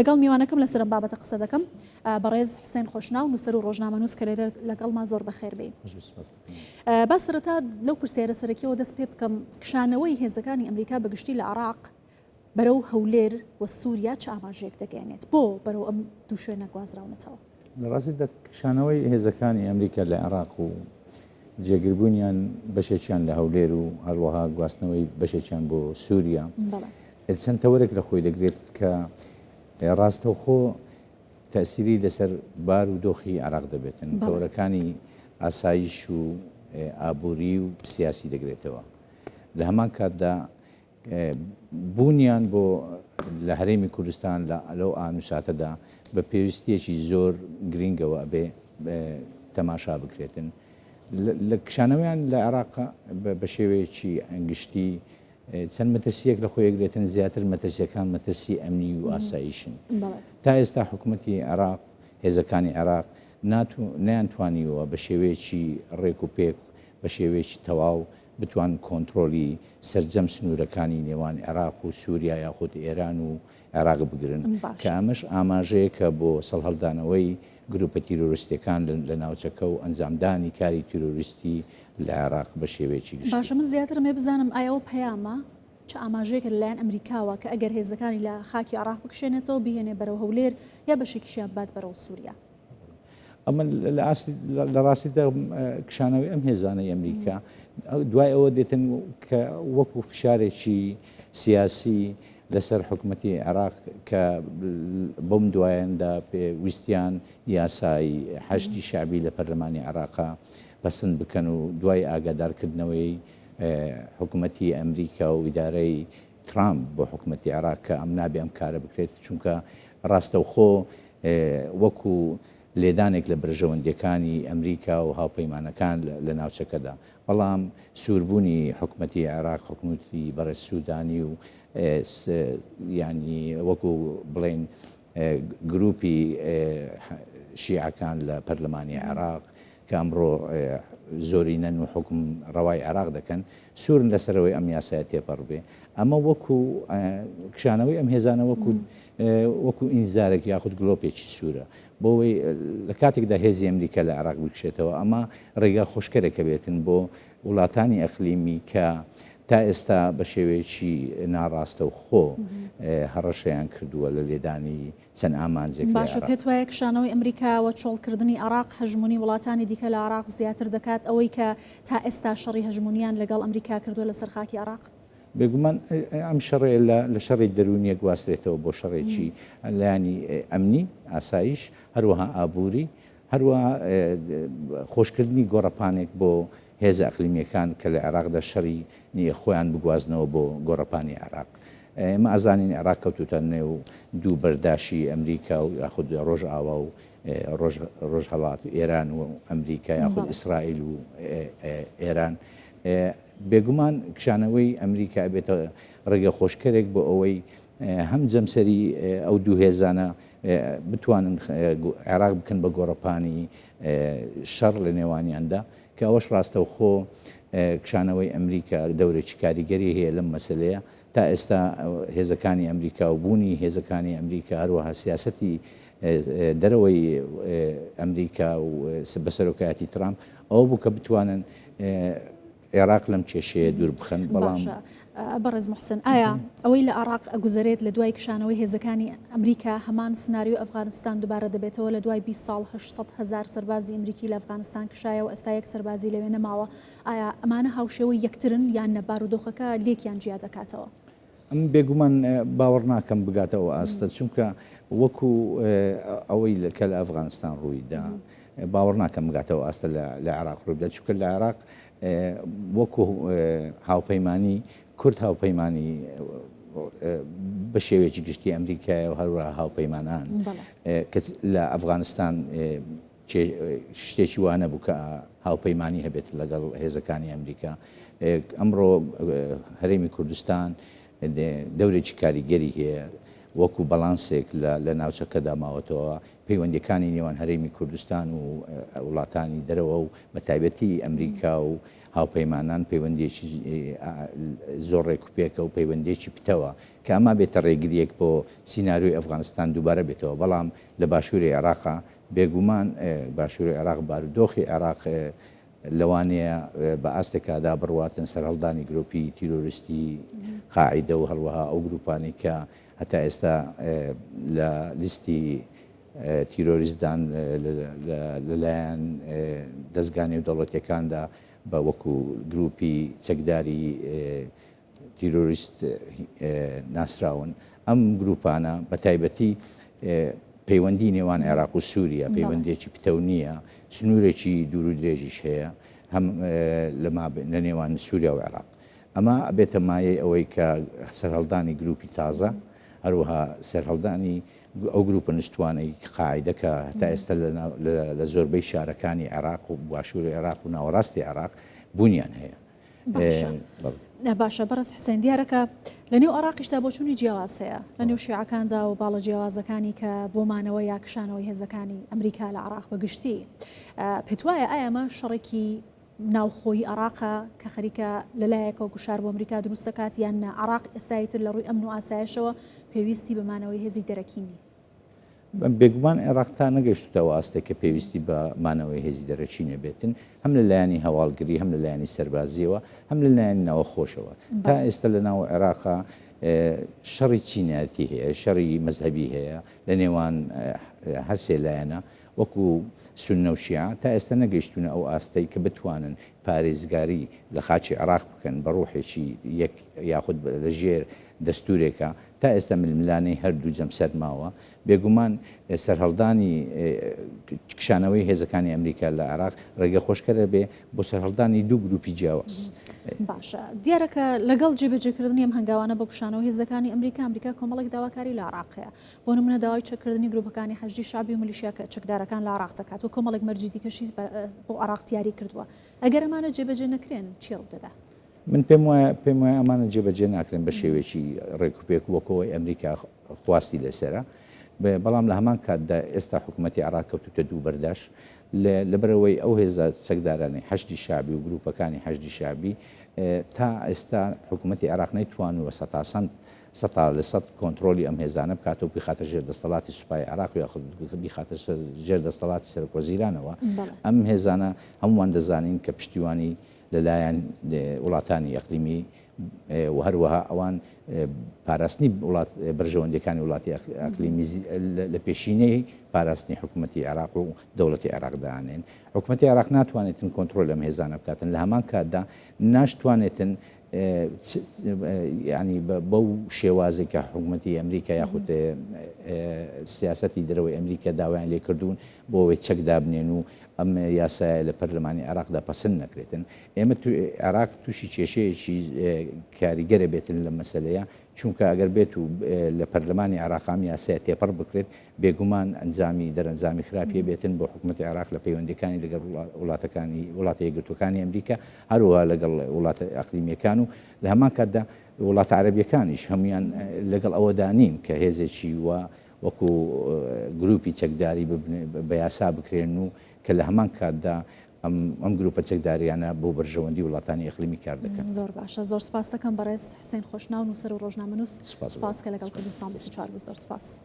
لەگەڵ میوانەکەم لەسەر بابەتە قسە دەکەم بەڕێز حوسێن خۆشناو نووسەر و ڕۆژنامەنووس کە لێرە لەگەڵمان زۆر بەخێر بێ. با سەرەتا لەو پرسیارە سەرەکیەوە دەست پێ بکەم کشانەوەی هێزەکانی ئەمریکا بەگشتی لە عێراق بەرەو هەولێر و سووریا چه ئاماژەیەک دەگەێنێت بۆ بەرەو ئەم دوو شوێنە گوازراونەتەوە؟ لە ڕاستیدا کشانەوەی هێزەکانی ئەمریکا لە عێراق و جێگیربوونیان بەشێکیان لە هەولێر و هەروەها گواستنەوەی بەشێکیان بۆ سووریا چەند تەوەرێک لە خۆی دەگرێت کە ڕاستەوخۆ تەسیری لەسەر بار و دۆخی عێراق دەبێتن تەوەرەکانی ئاسایش و ئابووری و سیاسی دەگرێتەوە. لە هەمان کاتدا بوونیان بۆ لە هەرێمی کوردستان لەو ئانووساتەدا بە پێویستیەکی زۆر گرنگەوە بێ تەماشا بکرێتن. لە کشانەوەیان لە عێراق بە شێوەیەکی ئەنگشتی چەند مەترسیەک لە خۆیەگرێتن زیاتر مەترسیەکان مەترسی ئەمنی و ئاسایشن. تا ئێستا حکوومەتی عێراق هێزەکانی عێراق نەیانتوانیوە بە شێوەیەکی ڕێک و پێک بە شێوەیەکی تەواو بتوان کۆنتترۆلی سەرجەم سنوورەکانی نێوان عێراق و سووریا یاخود ئێران و عێراق بگرن کە ئەمەش ئاماژەیەکە بۆ سەڵهەڵدانەوەی گروپە تیرۆریستەکان لە ناوچەکە و ئەنجامدانی کاری تیرۆریستی لە عێراق بە شێوەیەکی گشت. باشە من زیاتر مێ بزانم ئایەوە پەیامە چه ئاماژەیەکە لەلایەن ئەمریکاوە کە ئەگەر هێزەکانی لە خاکی عێراق بکشێنێتەوە بهێنێ بەرەو هەولێر یا بەشێکیشیان بات بەرەو سووریا؟ ئەمە لە ڕاستیدا کشانەوەی ئەم هێزانەی ئەمریکا دوای ئەوە دێتن کە وەکو فشارێکی سیاسی لەسەر حکوومەتی عێراق کە بەم دوایەندا پێویستیان یاسایی حەشتی شعبی لە پەرلەمانی عێراقا پەسەند بکەن و دوای ئاگادارکردنەوەی حکوومەتی ئەمریکا و ئیدارەی ترامپ بۆ حکوومەتی عێراق کە ئەم نابێ ئەم کارە بکرێت چونکە ڕاستەوخۆ وەکو لێدانێک لە برژەوەندەکانی ئەمریکا و هاوپەیمانەکان لە ناوچەکەدا بەڵام سووربوونی حکوومەتی عێراق حکوومەتی بەڕێز سوودانی و ینی وەکو بڵێن گروپی شیعەکان لە پەرلەمانی عێراق کە ئەمڕۆ زۆرینەن و حکم ڕەوای عێراق دەکەن سوورن لەسەرەوەی ئەم یاسایە تێپەڕ بێ. ئەمە وەکو کشانەوەی ئەم هێزانە وەکو ئینزارێک یاخود گلۆپێکی سوورە بۆەوەی لە کاتێکدا هێزی ئەمریکا لە عێراق بکشێتەوە ئەمە ڕێگا خۆشکەرێکە بێتن بۆ وڵاتانی ئەقلیمی کە تا ئێستا بە شێوەیەکی ناڕاستە و خۆ هەڕەشەیان کردووە لە لێدانی چەند ئامانجێک. باشە پێت وایە کشانەوەی ئەمریکاوە چۆڵکردنی عێراق هەژمونی وڵاتانی دیکە لە عێراق زیاتر دەکات ئەوەی کە تا ئێستا شەڕی هەژمونیان لەگەڵ ئەمریکا کردووە لەسەر خاکی عێراق؟ بێگومان ئەم شەڕێ لە شەڕی دەرونیە گواسترێتەوە بۆ شەڕێکی لایانی ئەمنی ئاسایش هەروەها ئابووری هەروەها خۆشکردنی گۆڕەپانێک بۆ هێزە ئەقلیمیەکان کە لە عێراقدا شەڕی نییە خۆیان بگوازنەوە بۆ گۆڕەپانی عێراق. ئێمە ئازانین عێراق کەوتوتە نێو دوو بەرداشی ئەمریکا و یاخود ڕۆژئاوا و ڕۆژهەڵات و ئێران و ئەمریکا یاخود ئیسرائیل و ئێران. بێگومان کشانەوەی ئەمریکا بێتە ڕێگە خۆشکەرێک بۆ ئەوەی هەم جەمسەری ئەو دوو هێزانە بتوانن عێراق بکەن بە گۆڕەپانی شەڕ لە نێوانیاندا کە ئەوەش ڕاستەوخۆ کشانەوەی ئەمریکا دەورێکی کاریگەری هەیە لەم مەسلەیە. تا ئێستا هێزەکانی ئەمریکا و بوونی هێزەکانی ئەمریکا هەروەها سیاسەتی دەرەوەی ئەمریکا و بەسەرۆکایەتی ترامپ ئەوە بوو کە بتوانن عێراق لەم کێشەیە دوور بخەن. بەڵام بەڕێز محسن ئایا ئەوەی لە عێراق ئەگوزارێت لە دوای کشانەوەی هێزەکانی ئەمریکا هەمان سناریۆ ئەفغانستان دووبارە دەبێتەوە لە دوای 20 ساڵ 800,000 سەربازی ئەمریکی لە ئەفغانستان کشایە و ئێستا یەک سەربازی لەوێ نەماوە؟ ئایا ئەمانە هاوشێوەی یەکترن یان نەبار و دۆخەکە لێکیان جیا دەکاتەوە؟ ئەم بێگومان باوەڕ ناکەم بگاتەوە ئاستە چونکە وەکو ئەوەی کە لە ئەفغانستان ڕوویدا باوەڕ ناکەم بگاتەوە ئاستە لە عێراق ڕوویدا چونکە لە عێراق وەکو هاوپەیمانی کورد هاوپەیمانی بە شێوەیەکی گشتی ئەمریکای و هەروەها هاوپەیمانان لە ئەفغانستان شتێکی وانە بوو کە هاوپەیمانی هەبێت لەگەڵ هێزەکانی ئەمریکا. ئەمڕۆ هەرێمی کوردستان دەورێکی کاریگەری هەیە وەکو بەڵانسێک لە ناوچەکەدا ماوەتەوە پەیوەندیەکانی نێوان هەرێمی کوردستان و وڵاتانی دەرەوە و بە تایبەتی ئەمریکا و هاوپەیمانان پەیوەندێکی زۆر ڕێکوپێکە و پەیوەندێکی پتەوە کە ئەما بێتە ڕێگریەک بۆ سینناریۆی ئەفغانستان دووبارە بێتەوە بەڵام لە باشووری عێراقا بێگومان باشووری عێراق بارودۆخی عێراق لەوانەیە بە ئاستێکادا بڕواتن سەرهەڵدانی گرۆپی تیرۆریستی قاعیدە و هەروەها ئەو گروپانی کە هەتا ئێستا لە لیستی تیرۆریستدان لەلایەن دەستگانی و دەوڵەتیەکاندا بە وەکو گروپی چەکداری تیرۆریست ناسراون ئەم گروپانە بە تایبەتی پەیوەندی نێوان عێراق و سووریا پەیوەندێکی پتەو نییە سنوورێکی دوور و درێژیش هەیە هەم لە نێوان سووریا و عێراق ئەمە ئەبێتە مایەی ئەوەی کە سەرهەڵدانی گروپی تازە هەروەها سەرهەڵدانی ئەو گروپە نووسوانەی قاعیدەکە هەتا ئێستا لە زۆربەی شارەکانی عێراق و باشووری عێراق و ناوەڕاستی عێراق بوونیان هەیە. باشە بەڕست حسێن دیارەکە لە نێو عێراقیشدا بۆچوونی جیاواز هەیە لە نێو شیعەکاندا و باڵە جیاوازەکانی کە بۆمانەوە یا کشانەوەی هێزەکانی ئەمریکا لە عێراق بەگشتی پێت وایە ئایا ئەمە شەڕێکی ناوخۆی عێراقە کە خەریکە لەلایەکە و گوشار بۆ ئەمریکا دروست دەکات یان عێراق ئێستایتر لە ڕووی ئەمن و ئاسایشەوە پێویستی بەمانەوەی هێزی دەرەکینی بێگومان عێراق تا نەگەشتەوە ئاستێک کە پێویستی بە مانەوەی هێزی دەرەچینە بێتن هەم لە لایەنی هەواڵگری هەم لە لایەنی سەربازیەوە هەم لە لایەنی ناوەخۆشەوە تا ئێستا لە ناو عێراقا شەڕی چینەتی هەیە شەڕی مەزهبی هەیە لە نێوان هەرسێ لایەنە وەکو سونە و شیعە تا ئێستا نەگەیشتونە ئەو ئاستەی کە بتوانن پارێزگاری لە خاچی عێراق بکەن بە ڕوحێکی یەک یاخود لەژێر دەستورێکە تا ئێستا ململانەی هەردوو جەمسەر ماوە بێگومان سەرهەڵدانی کشانەوەی هێزەکانی ئەمریکا لە عێراق ڕێگە خۆشکەرە بێ بۆ سەرهەڵدانی دوو گروپی جیاواز. باشە دیارەکە لەگەڵ جێبەجێکردنی ئەم هەنگاوانە بۆ کشانەوە هێزەکانی ئەمریکا کۆمەڵێک داواکاری لە عێراقەیە بۆ نمونە داوای چەکردنی گروپەکانی حەشدی شابی و میلیشیاکە چەکدارەکان لە عێراق دەکات و کۆمەڵێک مەرجی دیکەشی بۆ عێراق دیاری کردووە ئەگەر ئەمانە جێبەجێ نەکرێن چی ڕوودەدا؟ من پێم وایە ئەمانە جێبەجێ ناکرێن بە شێوێکی ڕێکوپێک وەکەوەی ئەمریکا خواستی لەسرە بەڵام لە هەمان کاتدا ئێستا حکوومەتی عێراق کەوتوتە دوو بەردەش لەبەرەوەی ئەو هێزە چەکدارانی حەشدی شابی و گروپەکانی حەشدی شابی تا ئێستا حکوومەتی عێراق نەیتوانوە 100% کۆنتترۆلی ئەم هێزانە بکاتەوە بخاتە ژێر دەسەڵاتی سوپای عێراق یا بخاتە ژێر دەسەڵاتی سەرۆکوەزیرانەوە ئەم هێزانە هەمووان دەزانین کە پشتیوانی لەلایەن وڵاتانی ئەقلیمی و هەروەها ئەوان پاراستنی بەرژەوەندەکانی وڵاتی ئەقلیمی لە پێشینەی پاراستنی حکوومەتی عێراق و دەوڵەتی عێراق دانێن حکوومەتی عێراق ناتوانێتن کۆنتترۆل ئەم هێزانە بکاتن لە هەمان کاتدا ناشتوانێتن ینی بەو شێوازێک کە حکوومەتی ئەمریکا یاخود سیاسەتی دەرەوەی ئەمریکا داوایان لێ کردوون بۆ ئەوەی چەکدا بنێن و ئەم یاسایە لە پەرلەمانی عێراقدا پەسەند نەکرێتن ئێمە عێراق تووشی کێشەیەکی کاریگەرە بێتن لە مەسەلەیە چونکە ئەگەر بێت و لە پەرلەمانی عێراقام یاسایە تێپەڕ بکرێت بێگومان ئەنجامی دەرەنجامی خراپیە بێتن بۆ حکوومەتی عێراق لە پەیوەندەکانی لەگەڵ وڵاتە یەکگرتوەکانی ئەمریکا هەروەها لەگەڵ وڵاتە ئەقلیمیەکان و لە هەمان کاتدا وڵاتە عەرەبیەکانیش هەمویان لەگەڵ ئەوەدا نین کە هێزێکی وەکو گروپی چەکداری بە یاسا بکرێن و کە لە هەمان کاتدا ئەم گروپە چەکداریانە بۆ بەرژەوەندی وڵاتانی ئەقلیمی کار دەکەن. زۆر باشە زۆر سپاس دەکەم بەڕێز حسێن خۆشناو نووسەر و ڕۆژنامەنووس سپاس کە لەگەڵ کوردستان 24 زۆر سپاس.